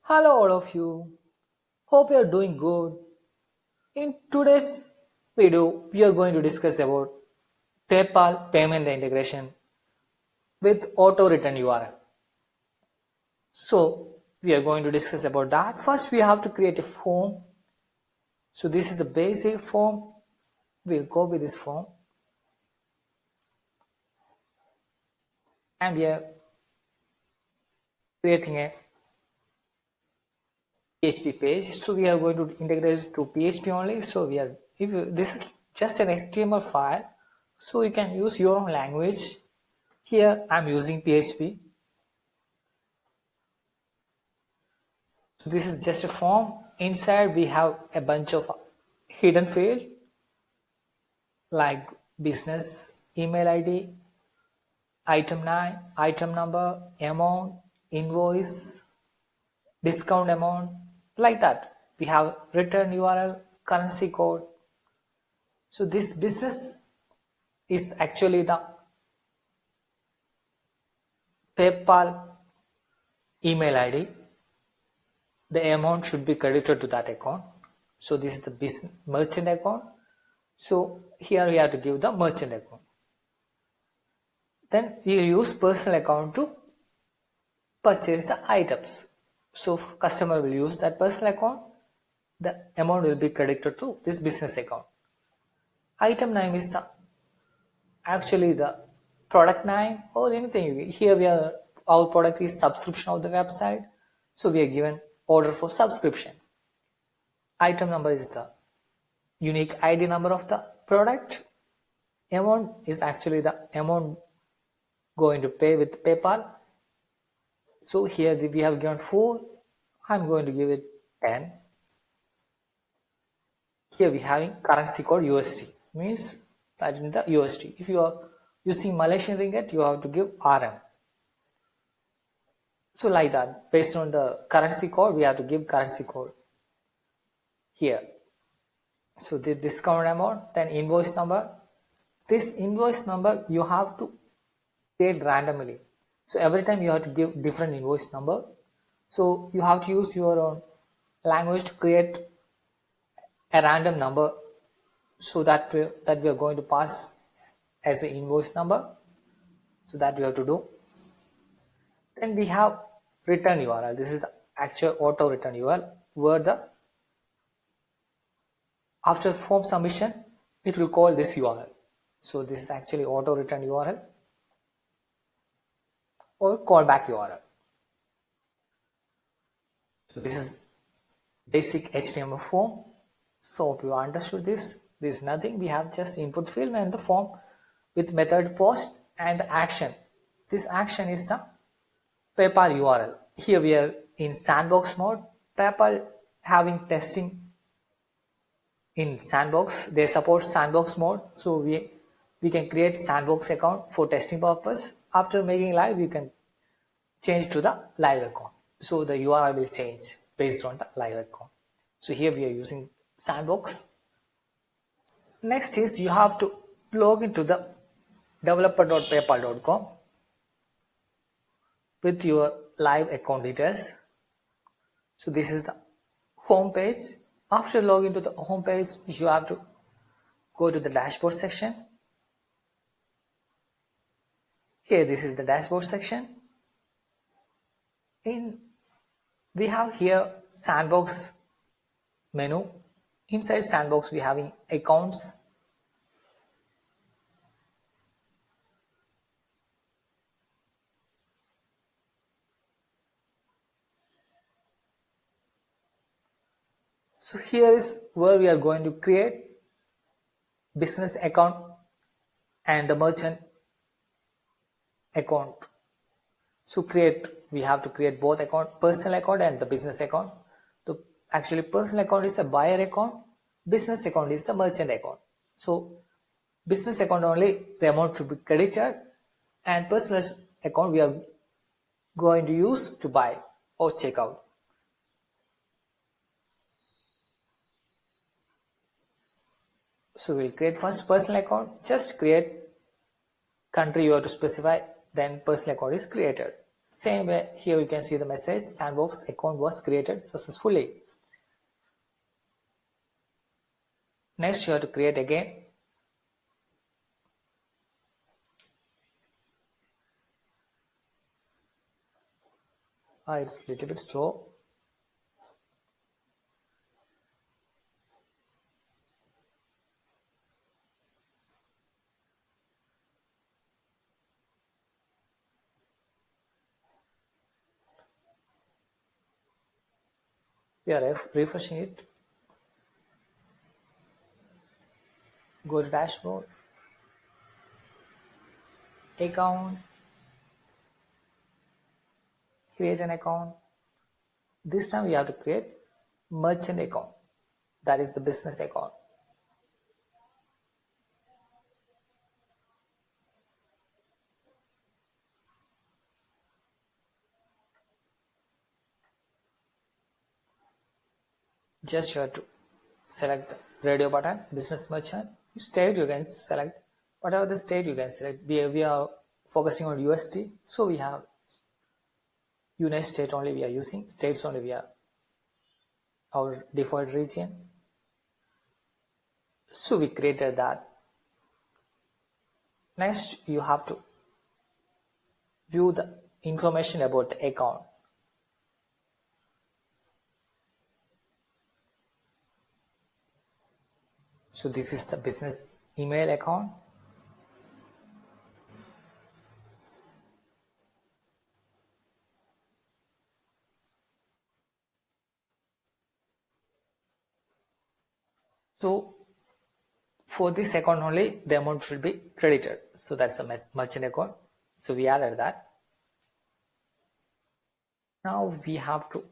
Hello, all of you. Hope you are doing good. In today's video, we are going to discuss about PayPal payment integration with auto return URL. So, we are going to discuss about that. First, we have to create a form. So, this is the basic form. We'll copy this form and we are creating a PHP page. So, we are going to integrate it to PHP only. So, this is just an HTML file. So, you can use your own language. Here I'm using PHP. So this is just a form. Inside we have a bunch of hidden field like business, email ID, item 9, item number, amount, invoice, discount amount, like that. We have return URL, currency code. So this business is actually the PayPal email ID. The amount should be credited to that account. So this is the business merchant account. So here we have to give the merchant account. Then we use personal account to purchase the items. So customer will use that personal account. The amount will be credited to this business account. Item name is actually the product name or anything. Here our product is subscription of the website. So we are given order for subscription. Item number is the unique ID number of the product. Amount is actually the amount going to pay with PayPal. So here we have given 4. I'm going to give it 10. Here we having currency code USD. Means that in the USD. If you are using Malaysian ringgit, you have to give RM. So like that, based on the currency code, we have to give currency code here. So the discount amount, then invoice number. This invoice number you have to create randomly. So every time you have to give different invoice number. So you have to use your own language to create a random number so that we are going to pass as an invoice number. So that we have to do. Then we have return URL. This is the actual auto return URL where after form submission it will call this URL. So this is actually auto return URL or callback URL. So this is basic HTML form. So hope you understood this. This is nothing. We have just input field and the form with method post and the action. This action is the PayPal URL. Here we are in sandbox mode. PayPal having testing in sandbox. They support sandbox mode. So we can create sandbox account for testing purpose. After making live, you can change to the live account. So the URL will change based on the live account. So here we are using sandbox. Next is you have to log into the developer.paypal.com with your live account details. So this is the home page. After login to the home page, you have to go to the dashboard section. Here this is the dashboard section. We have here sandbox menu. Inside sandbox we having accounts. So here is where we are going to create business account and the merchant account. So we have to create both account, personal account and the business account. So actually personal account is a buyer account, business account is the merchant account. So business account only the amount should be credited and personal account we are going to use to buy or check out. So we'll create first personal account, just create country you have to specify, then personal account is created. Same way, here you can see the message, Sandbox account was created successfully. Next, you have to create again. It's a little bit slow. We are refreshing it. Go to dashboard, account, create an account. This time we have to create merchant account. That is the business account. Just you have to select the radio button, business merchant. State you can select whatever the state you can select. We are focusing on USD, so we have United States only we are using, states only we are our default region. So we created that. Next, you have to view the information about the account. So this is the business email account. So for this account only, the amount should be credited. So that's a merchant account. So we added that. Now we have to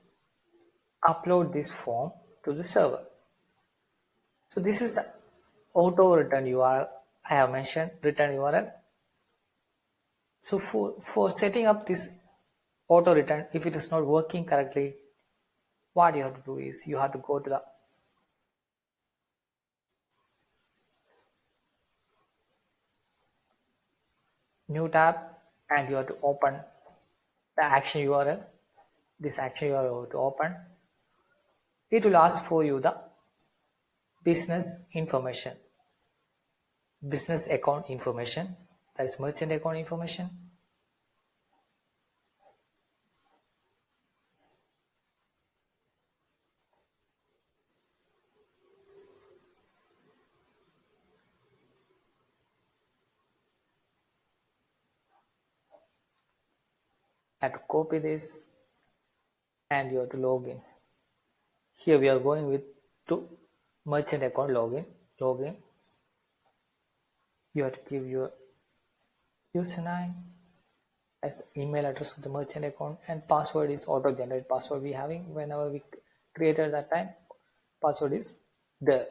upload this form to the server. So this is the auto return URL I have mentioned, return URL. So for setting up this auto return, if it is not working correctly, what you have to do is you have to go to the new tab and you have to open the action URL. This action URL you have to open. It will ask for you the business information, business account information, that is merchant account information. I have to copy this and you have to log in. Here we are going with to merchant account login. You have to give your username as the email address of the merchant account, and password is auto generated password we having whenever we created that time. Password is there.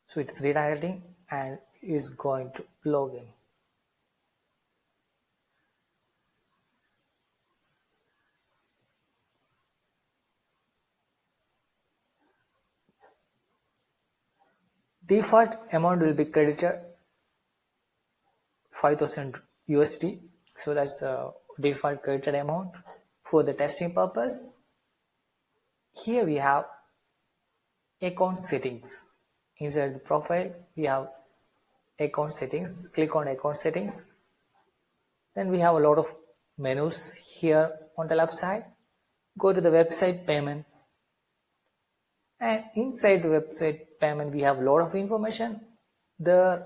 So it's redirecting and is going to log in. Default amount will be credited 5,000 USD. So that's a default credited amount for the testing purpose. Here we have account settings. Inside the profile, we have account settings. Click on account settings. Then we have a lot of menus here on the left side. Go to the website payment. And inside the website payment, we have a lot of information. There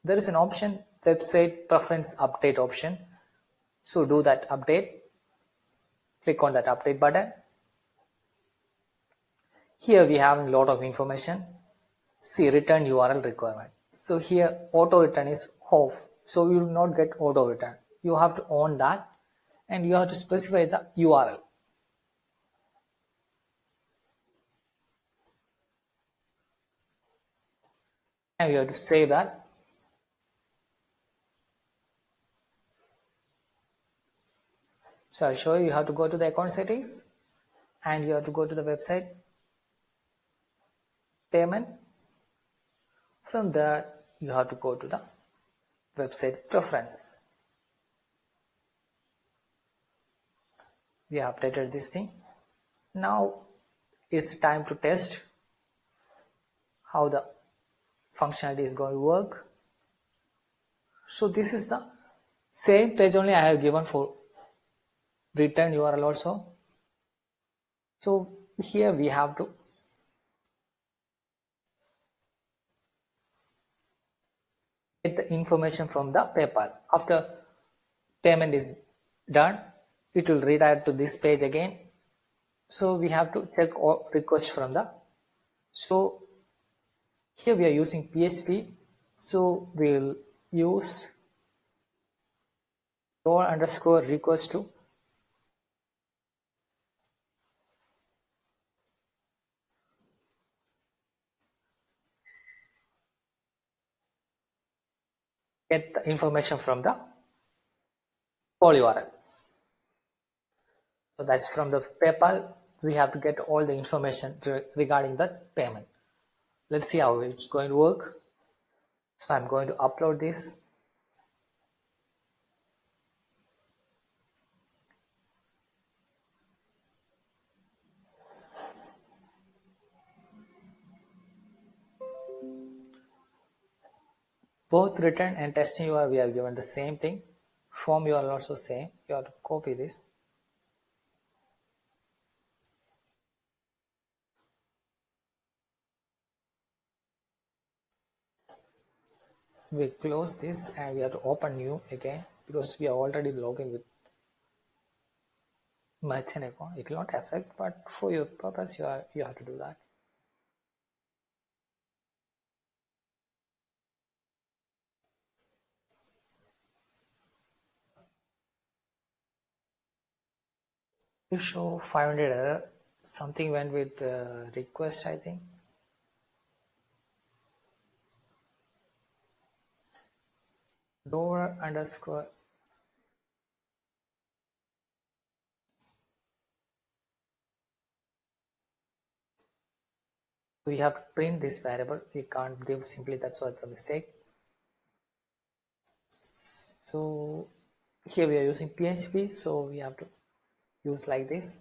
is an option, website preference update option. So do that update. Click on that update button. Here we have a lot of information. See return URL requirement. So here auto return is off. So you will not get auto return. You have to on that and you have to specify the URL. And you have to save that. So I'll show you, you have to go to the account settings and you have to go to the website payment. From there, you have to go to the website preference. We have updated this thing. Now it's time to test how the functionality is going to work. So this is the same page only I have given for return URL also. So here we have to get the information from the PayPal. After payment is done, it will redirect to this page again. So we have to check all requests from the. So here we are using PHP. So we'll use _request to get the information from the whole URL. So that's from the PayPal. We have to get all the information regarding the payment. Let's see how it's going to work. So I'm going to upload this. Both return and testing URL we are given the same thing. Form URL also same. You have to copy this. We close this and we have to open new again because we are already logged in with merchant account. It will not affect, but for your purpose you have to do that. You show 500 error. Something went with request, I think. Lower underscore. We have to print this variable. We can't give simply, that's what the mistake. So here we are using PHP, so we have to use like this.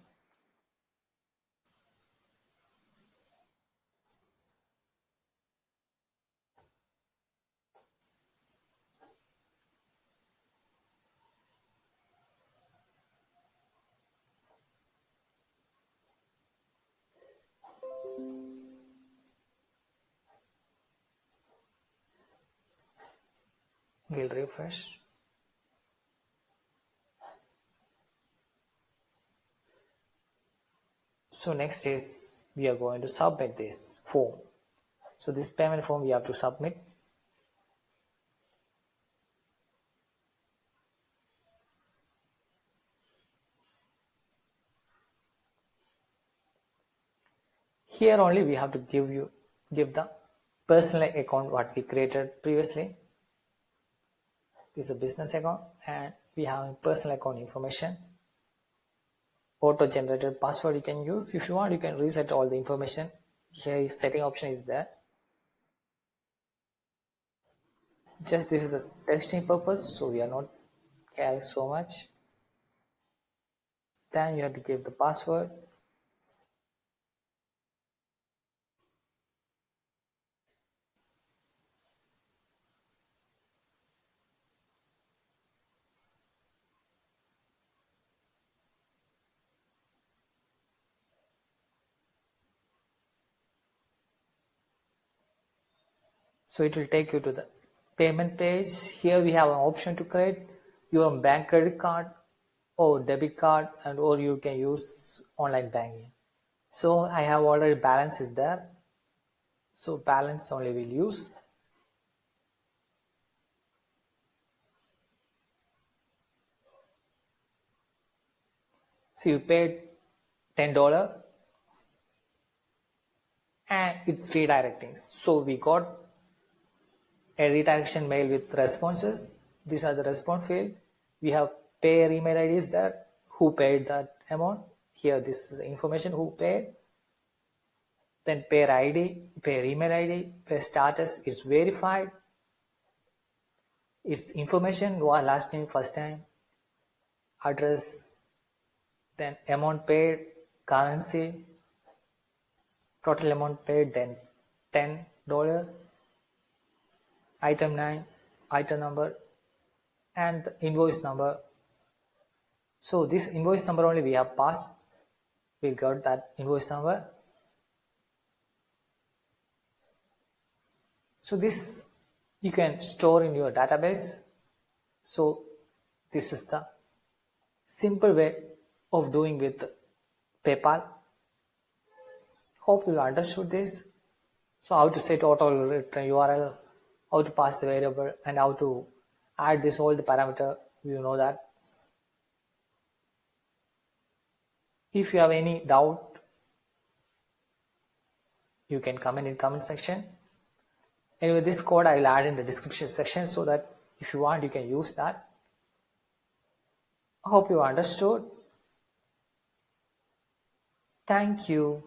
We'll refresh. So next is we are going to submit this form. So this payment form we have to submit. Here only we have to give the personal account what we created previously. This is a business account and we have personal account information. Auto generated password you can use. If you want, you can reset all the information. Here setting option is there. Just this is a testing purpose, so we are not caring so much. Then you have to give the password. So it will take you to the payment page. Here we have an option to create your bank credit card or debit card, and or you can use online banking. So I have already balance is there. So balance only will use. So you paid $10 and it's redirecting. So we got a redirection mail with responses. These are the response field. We have payer email IDs there, who paid that amount. Here this is the information who paid. Then pair ID, pair email ID, pair status is verified. Its information, last name, first name, address, then amount paid, currency, total amount paid, then $10, item name, item number, and the invoice number. So this invoice number only we have passed. We'll get that invoice number. So this you can store in your database. So this is the simple way of doing with PayPal. Hope you understood this. So how to set auto return URL, how to pass the variable, and how to add this all the parameter, you know that. If you have any doubt, you can comment in comment section. Anyway, this code I will add in the description section so that if you want, you can use that. I hope you understood. Thank you.